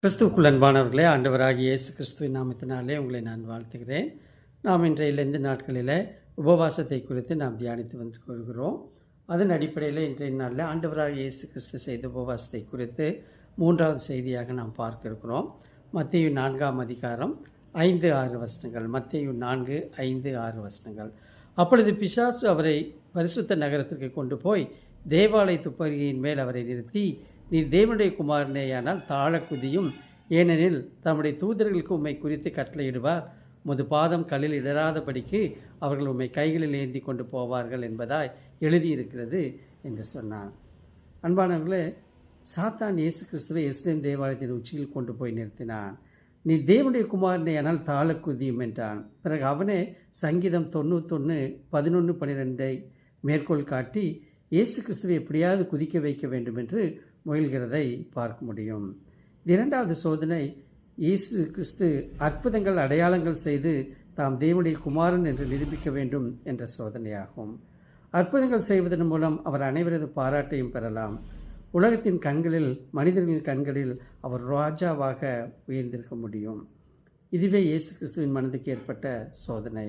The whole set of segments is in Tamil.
கிறிஸ்துவுக்குள் அன்பானவர்களே, ஆண்டவராகிய இயேசு கிறிஸ்துவின் நாமத்தினாலே உங்களை நான் வாழ்த்துகிறேன். நாம் இன்றைய இந்த நாட்களில் உபவாசத்தை குறித்து நாம் தியானித்து வந்து கொள்கிறோம். அதன் அடிப்படையில் இன்றைய நாளில் ஆண்டவராகிய இயேசு கிறிஸ்து செய்த உபவாசத்தை குறித்து 3வது செய்தியாக நாம் பார்க்க இருக்கிறோம். மத்தேயு 4ஆம் அதிகாரம் 5-6 வசனங்கள். மத்தேயு 4:5-6 வசனங்கள். அப்பொழுது பிசாசு அவரை பரிசுத்த நகரத்திற்கு கொண்டு போய் தேவாலய துப்பறியின் மேல் அவரை நிறுத்தி, நீர் தேவனுடைய குமாரனேயானால் தாழ குதியும், ஏனெனில் தம்முடைய தூதர்களுக்கு உம்மை குறித்து கட்டளையிடுவார், உமது பாதம் கல்லில் இடராதபடிக்கு அவர்கள் உம்மை கைகளில் ஏந்தி கொண்டு போவார்கள் என்பதாய் எழுதியிருக்கிறது என்று சொன்னான். அன்பானவர்களே, சாத்தான் இயேசு கிறிஸ்துவை எருசலேம் தேவாலயத்தின் உச்சியில் கொண்டு போய் நிறுத்தினான். நீ தேவனுடைய குமாரனேயானால் தாழ குதியும் என்றான். பிறகு அவனே சங்கீதம் 91:11-12 மேற்கோள் காட்டி இயேசு கிறிஸ்துவை எப்படியாவது குதிக்க வைக்க வேண்டும் என்று முயல்கிறதை பார்க்க முடியும். 2வது சோதனை, இயேசு கிறிஸ்து அற்புதங்கள் அடையாளங்கள் செய்து தாம் தேவனுடைய குமாரன் என்று நிரூபிக்க வேண்டும் என்ற சோதனையாகும். அற்புதங்கள் செய்வதன் மூலம் அவர் அனைவரது பாராட்டையும் பெறலாம். உலகத்தின் கண்களில், மனிதர்களின் கண்களில் அவர் ராஜாவாக உயர்ந்திருக்க முடியும். இதுவே இயேசு கிறிஸ்துவின் மனதுக்கு ஏற்பட்ட சோதனை.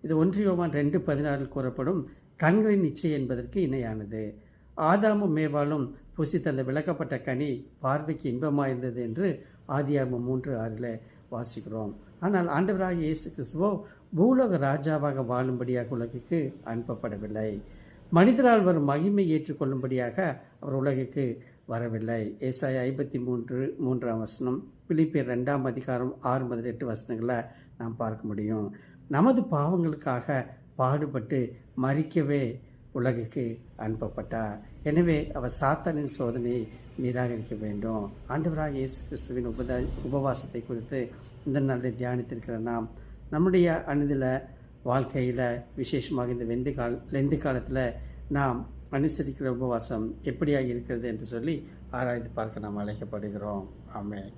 இது 1 யோவான் 2:16 கூறப்படும் கண்களின் இச்சை என்பதற்கு இணையானது. ஆதாமும் மேவாலும் புசித்த அந்த விளக்கப்பட்ட கனி பார்வைக்கு இன்பமாயிருந்தது என்று ஆதியாகமம் 3:6 வாசிக்கிறோம். ஆனால் ஆண்டவராகிய இயேசு கிறிஸ்துவோ பூலோக ராஜாவாக வாழும்படியாக உலகுக்கு அனுப்பப்படவில்லை. மனிதரால் வரும் மகிமை ஏற்றுக்கொள்ளும்படியாக அவர் உலகுக்கு வரவில்லை. ஏசாயா 53:3 வசனம், பிலிப்பியர் 2ஆம் அதிகாரம் 6-8 வசனங்களை நாம் பார்க்க முடியும். நமது பாவங்களுக்காக பாடுபட்டு மரிக்கவே உலகுக்கு அனுப்பப்பட்டார். எனவே அவர் சாத்தானின் சோதனையை நிராகரிக்க வேண்டும். ஆண்டவராக இயேசு கிறிஸ்துவின் உபவாசத்தை குறித்து இந்த நாளில் தியானித்திருக்கிற நாம் நம்முடைய அனுதின வாழ்க்கையில், விசேஷமாக இந்த லெந்து காலத்தில் நாம் அனுசரிக்கிற உபவாசம் எப்படியாக இருக்கிறது என்று சொல்லி ஆராய்ந்து பார்க்க நாம் அழைக்கப்படுகிறோம். ஆமென்.